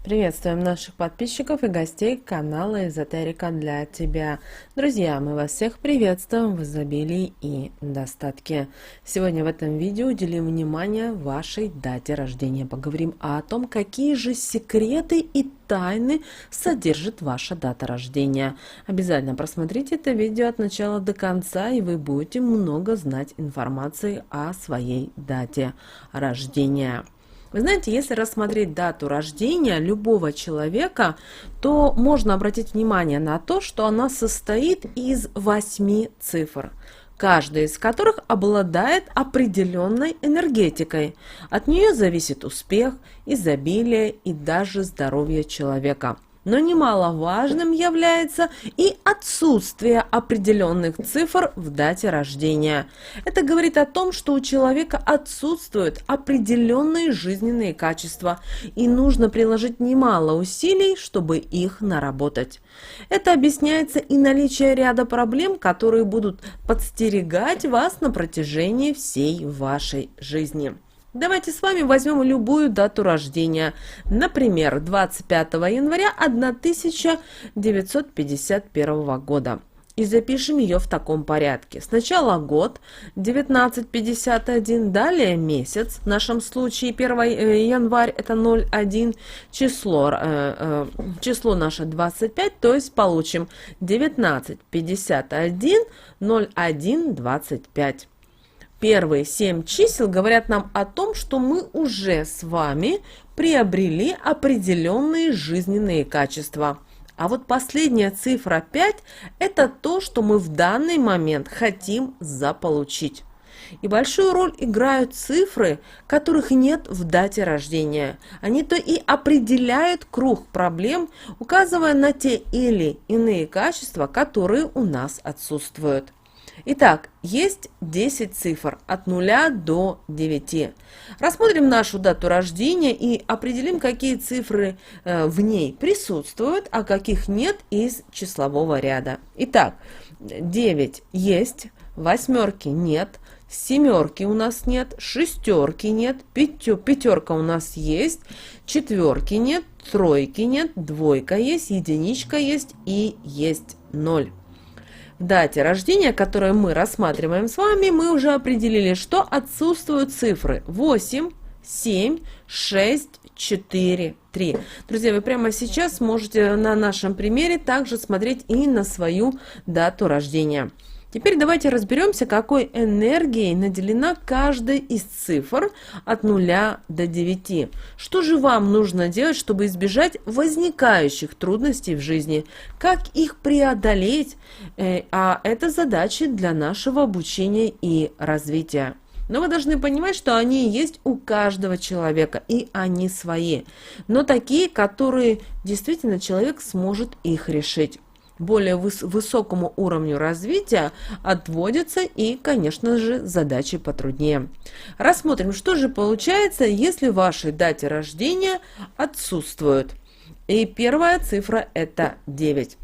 Приветствуем наших подписчиков и гостей канала Эзотерика для тебя. Друзья, мы вас всех приветствуем в изобилии и достатке. Сегодня в этом видео уделим внимание вашей дате рождения. Поговорим о том, какие же секреты и тайны содержит ваша дата рождения. Обязательно просмотрите это видео от начала до конца, и вы будете много знать информации о своей дате рождения. Вы знаете, если рассмотреть дату рождения любого человека, то можно обратить внимание на то, что она состоит из 8 цифр, каждая из которых обладает определенной энергетикой. От нее зависит успех, изобилие и даже здоровье человека. Но немаловажным является и отсутствие определенных цифр в дате рождения. Это говорит о том, что у человека отсутствуют определенные жизненные качества, и нужно приложить немало усилий, чтобы их наработать. Это объясняется и наличием ряда проблем, которые будут подстерегать вас на протяжении всей вашей жизни. Давайте с вами возьмем любую дату рождения, например, 25 января 1951 года. И запишем ее в таком порядке. Сначала год 1951, далее месяц, в нашем случае 1 январь это 01, число наше 25, то есть получим 1951 01 25. Первые 7 чисел говорят нам о том, что мы уже с вами приобрели определенные жизненные качества. А вот последняя цифра 5 – это то, что мы в данный момент хотим заполучить. И большую роль играют цифры, которых нет в дате рождения. Они-то и определяют круг проблем, указывая на те или иные качества, которые у нас отсутствуют. Итак, есть 10 цифр от 0 до 9. Рассмотрим нашу дату рождения и определим, какие цифры в ней присутствуют, а каких нет из числового ряда. Итак, 9 есть, восьмерки нет, семерки у нас нет, шестерки нет, пятерка у нас есть, четверки нет, тройки нет, двойка есть, единичка есть и есть 0. В дате рождения, которую мы рассматриваем с вами, мы уже определили, что отсутствуют цифры 8, 7, 6, 4, 3. Друзья, вы прямо сейчас можете на нашем примере также смотреть и на свою дату рождения. Теперь давайте разберемся, какой энергией наделена каждая из цифр от 0 до 9. Что же вам нужно делать, чтобы избежать возникающих трудностей в жизни? Как их преодолеть? А это задачи для нашего обучения и развития. Но вы должны понимать, что они есть у каждого человека, и они свои. Но такие, которые действительно человек сможет их решить. Более высокому уровню развития отводятся и, конечно же, задачи потруднее. Рассмотрим, что же получается, если в вашей дате рождения отсутствует. И первая цифра – это 9.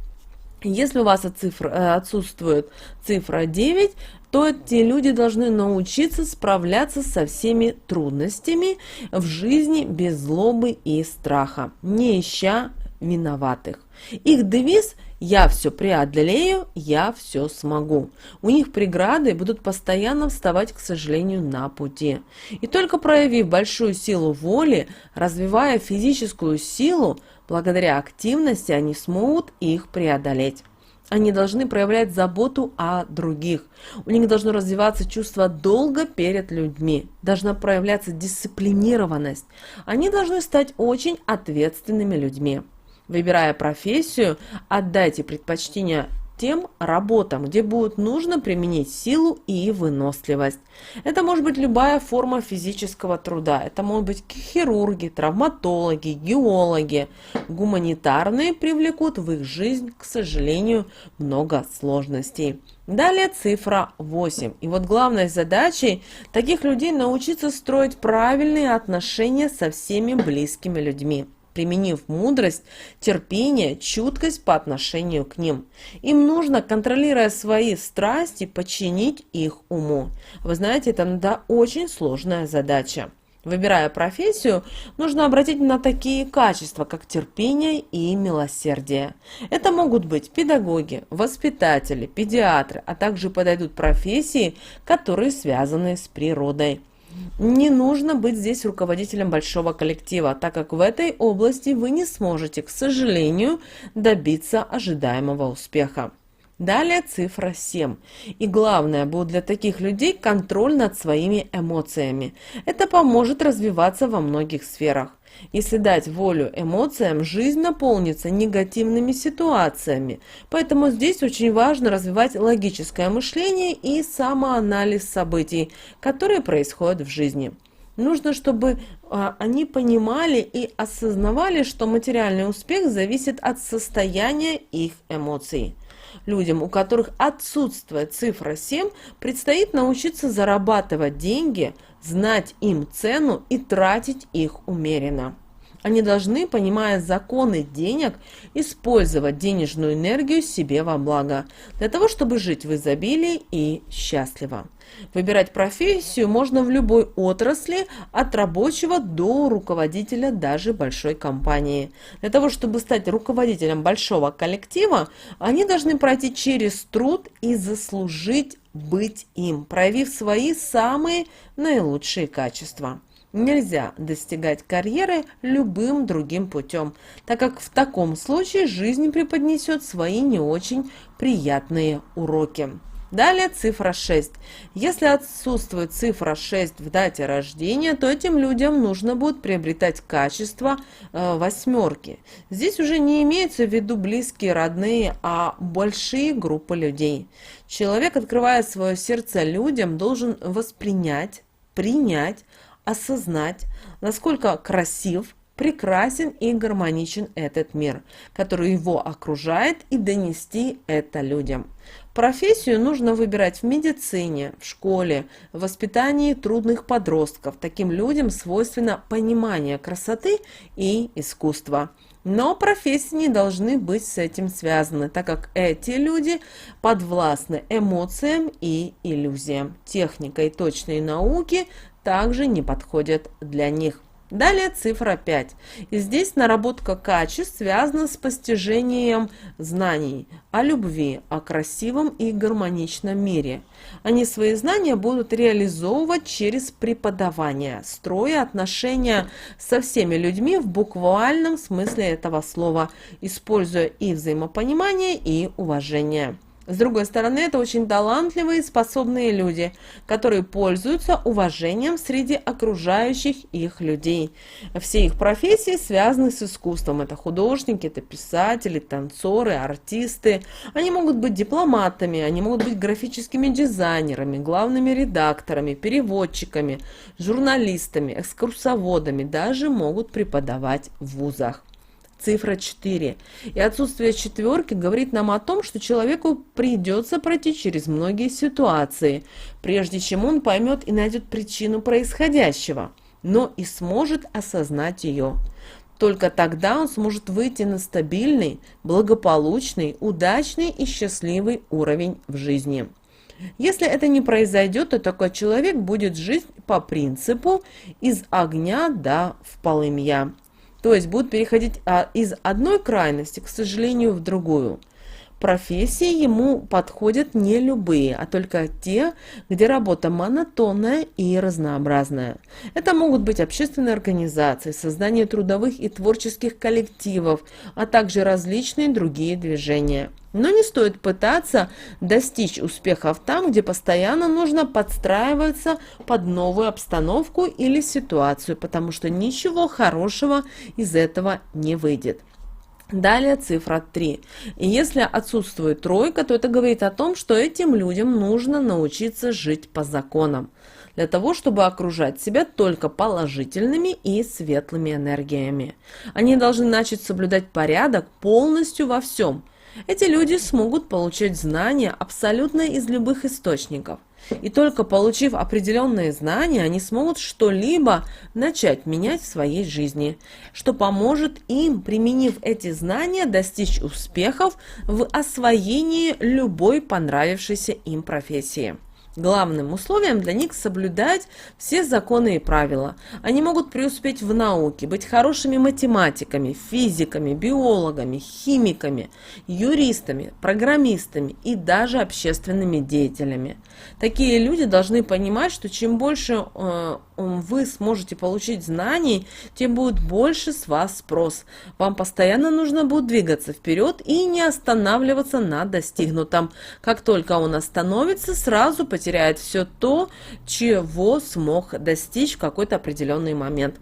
Если у вас отсутствует цифра 9, то эти люди должны научиться справляться со всеми трудностями в жизни без злобы и страха, не ища виноватых. Их девиз «Я все преодолею, я все смогу». У них преграды будут постоянно вставать, к сожалению, на пути. И только проявив большую силу воли, развивая физическую силу, благодаря активности они смогут их преодолеть. Они должны проявлять заботу о других. У них должно развиваться чувство долга перед людьми. Должна проявляться дисциплинированность. Они должны стать очень ответственными людьми. Выбирая профессию, отдайте предпочтение тем работам, где будет нужно применить силу и выносливость. Это может быть любая форма физического труда. Это могут быть хирурги, травматологи, геологи. Гуманитарные привлекут в их жизнь, к сожалению, много сложностей. Далее цифра 8. И вот главной задачей таких людей научиться строить правильные отношения со всеми близкими людьми, применив мудрость, терпение, чуткость по отношению к ним. Им нужно, контролируя свои страсти, подчинить их уму. Вы знаете, это иногда очень сложная задача. Выбирая профессию, нужно обратить на такие качества, как терпение и милосердие. Это могут быть педагоги, воспитатели, педиатры, а также подойдут профессии, которые связаны с природой. Не нужно быть здесь руководителем большого коллектива, так как в этой области вы не сможете, к сожалению, добиться ожидаемого успеха. Далее цифра 7. И главное будет для таких людей контроль над своими эмоциями. Это поможет развиваться во многих сферах. Если дать волю эмоциям, жизнь наполнится негативными ситуациями. Поэтому здесь очень важно развивать логическое мышление и самоанализ событий, которые происходят в жизни. Нужно, чтобы они понимали и осознавали, что материальный успех зависит от состояния их эмоций. Людям, у которых отсутствует цифра 7, предстоит научиться зарабатывать деньги, знать им цену и тратить их умеренно. Они должны, понимая законы денег, использовать денежную энергию себе во благо, для того, чтобы жить в изобилии и счастливо. Выбирать профессию можно в любой отрасли, от рабочего до руководителя даже большой компании. Для того, чтобы стать руководителем большого коллектива, они должны пройти через труд и заслужить быть им, проявив свои самые наилучшие качества. Нельзя достигать карьеры любым другим путем, так как в таком случае жизнь преподнесет свои не очень приятные уроки. Далее цифра 6. Если отсутствует цифра 6 в дате рождения, то этим людям нужно будет приобретать качество восьмерки. Здесь уже не имеются в виду близкие, родные, а большие группы людей. Человек, открывая свое сердце людям, должен воспринять, принять, осознать, насколько красив, прекрасен и гармоничен этот мир, который его окружает, и донести это людям. Профессию нужно выбирать в медицине, в школе, в воспитании трудных подростков. Таким людям свойственно понимание красоты и искусства. Но профессии не должны быть с этим связаны, так как эти люди подвластны эмоциям и иллюзиям. Техника и точные науки также не подходят для них. Далее цифра 5. И здесь наработка качеств связана с постижением знаний о любви, о красивом и гармоничном мире. Они свои знания будут реализовывать через преподавание, строя отношения со всеми людьми в буквальном смысле этого слова, используя и взаимопонимание, и уважение. С другой стороны, это очень талантливые и способные люди, которые пользуются уважением среди окружающих их людей. Все их профессии связаны с искусством. Это художники, это писатели, танцоры, артисты. Они могут быть дипломатами, они могут быть графическими дизайнерами, главными редакторами, переводчиками, журналистами, экскурсоводами, даже могут преподавать в вузах. Цифра 4. И отсутствие четверки говорит нам о том, что человеку придется пройти через многие ситуации, прежде чем он поймет и найдет причину происходящего, но и сможет осознать ее. Только тогда он сможет выйти на стабильный, благополучный, удачный и счастливый уровень в жизни. Если это не произойдет, то такой человек будет жить по принципу «из огня да в полымья». То есть будут переходить из одной крайности, к сожалению, в другую. Профессии ему подходят не любые, а только те, где работа монотонная и разнообразная. Это могут быть общественные организации, создание трудовых и творческих коллективов, а также различные другие движения. Но не стоит пытаться достичь успехов там, где постоянно нужно подстраиваться под новую обстановку или ситуацию, потому что ничего хорошего из этого не выйдет. Далее цифра 3. И если отсутствует тройка, то это говорит о том, что этим людям нужно научиться жить по законам, для того, чтобы окружать себя только положительными и светлыми энергиями. Они должны начать соблюдать порядок полностью во всем. Эти люди смогут получать знания абсолютно из любых источников. И только получив определенные знания, они смогут что-либо начать менять в своей жизни, что поможет им, применив эти знания, достичь успехов в освоении любой понравившейся им профессии. Главным условием для них соблюдать все законы и правила. Они могут преуспеть в науке, быть хорошими математиками, физиками, биологами, химиками, юристами, программистами и даже общественными деятелями. Такие люди должны понимать, что чем больше вы сможете получить знаний, тем будет больше с вас спрос. Вам постоянно нужно будет двигаться вперед и не останавливаться на достигнутом. Как только он остановится, сразу потеряет все то, чего смог достичь в какой-то определенный момент.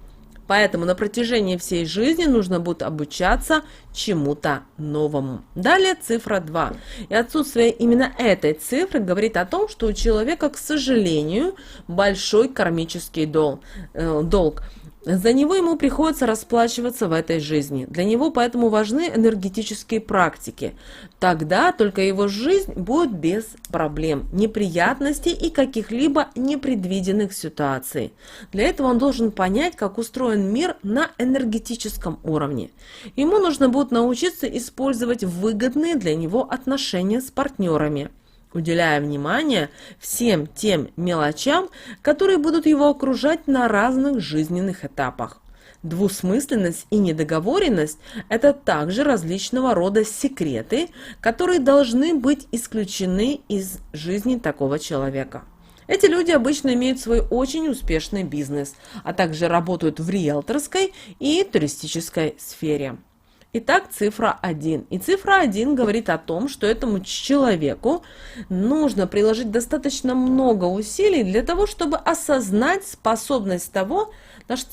Поэтому на протяжении всей жизни нужно будет обучаться чему-то новому. Далее цифра 2. И отсутствие именно этой цифры говорит о том, что у человека, к сожалению, большой кармический долг. За него ему приходится расплачиваться в этой жизни. Для него поэтому важны энергетические практики. Тогда только его жизнь будет без проблем, неприятностей и каких-либо непредвиденных ситуаций. Для этого он должен понять, как устроен мир на энергетическом уровне. Ему нужно будет научиться использовать выгодные для него отношения с партнерами, уделяя внимание всем тем мелочам, которые будут его окружать на разных жизненных этапах. Двусмысленность и недоговоренность – это также различного рода секреты, которые должны быть исключены из жизни такого человека. Эти люди обычно имеют свой очень успешный бизнес, а также работают в риэлторской и туристической сфере. Итак, цифра 1. И цифра 1 говорит о том, что этому человеку нужно приложить достаточно много усилий для того, чтобы осознать способность того,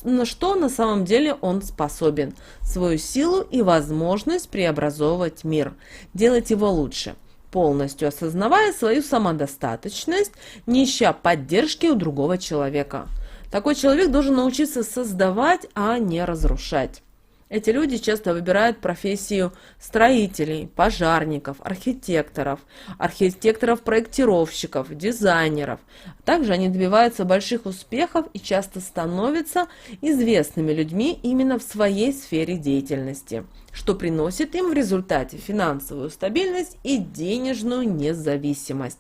на что на самом деле он способен, свою силу и возможность преобразовывать мир, делать его лучше, полностью осознавая свою самодостаточность, не ища поддержки у другого человека. Такой человек должен научиться создавать, а не разрушать. Эти люди часто выбирают профессию строителей, пожарников, архитекторов-проектировщиков, дизайнеров. Также они добиваются больших успехов и часто становятся известными людьми именно в своей сфере деятельности, что приносит им в результате финансовую стабильность и денежную независимость.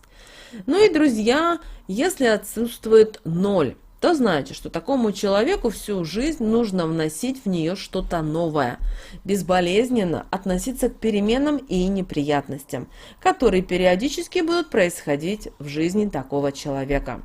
Ну и, друзья, если отсутствует 0, то знаете, что такому человеку всю жизнь нужно вносить в нее что-то новое, безболезненно относиться к переменам и неприятностям, которые периодически будут происходить в жизни такого человека.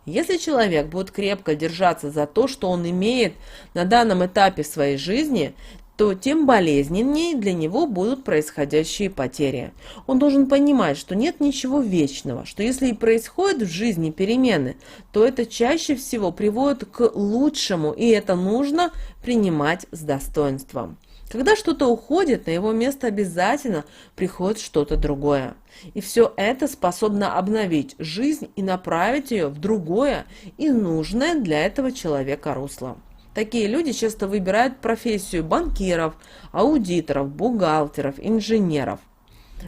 Если человек будет крепко держаться за то, что он имеет на данном этапе своей жизни, то тем болезненнее для него будут происходящие потери. Он должен понимать, что нет ничего вечного, что если и происходят в жизни перемены, то это чаще всего приводит к лучшему, и это нужно принимать с достоинством. Когда что-то уходит, на его место обязательно приходит что-то другое. И все это способно обновить жизнь и направить ее в другое и нужное для этого человека русло. Такие люди часто выбирают профессию банкиров, аудиторов, бухгалтеров, инженеров.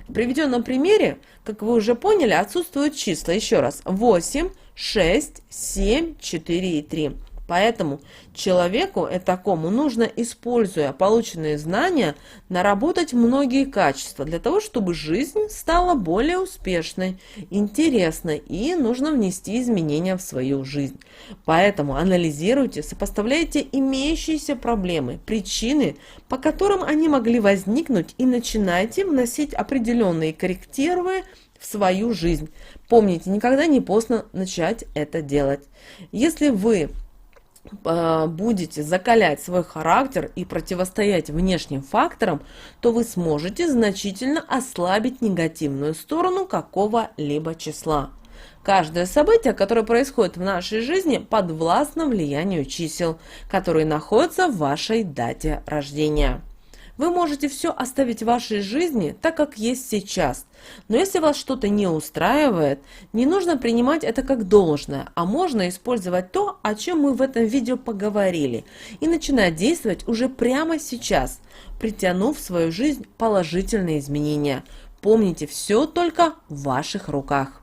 В приведенном примере, как вы уже поняли, отсутствуют числа. Еще раз. 8, 6, 7, 4 и 3. Поэтому человеку такому нужно, используя полученные знания, наработать многие качества для того, чтобы жизнь стала более успешной, интересной, и нужно внести изменения в свою жизнь. Поэтому анализируйте, сопоставляйте имеющиеся проблемы, причины, по которым они могли возникнуть, и начинайте вносить определенные коррективы в свою жизнь. Помните, никогда не поздно начать это делать. Если вы будете закалять свой характер и противостоять внешним факторам, то вы сможете значительно ослабить негативную сторону какого-либо числа. Каждое событие, которое происходит в нашей жизни, подвластно влиянию чисел, которые находятся в вашей дате рождения. Вы можете все оставить в вашей жизни так, как есть сейчас. Но если вас что-то не устраивает, не нужно принимать это как должное, а можно использовать то, о чем мы в этом видео поговорили, и начинать действовать уже прямо сейчас, притянув в свою жизнь положительные изменения. Помните, все только в ваших руках.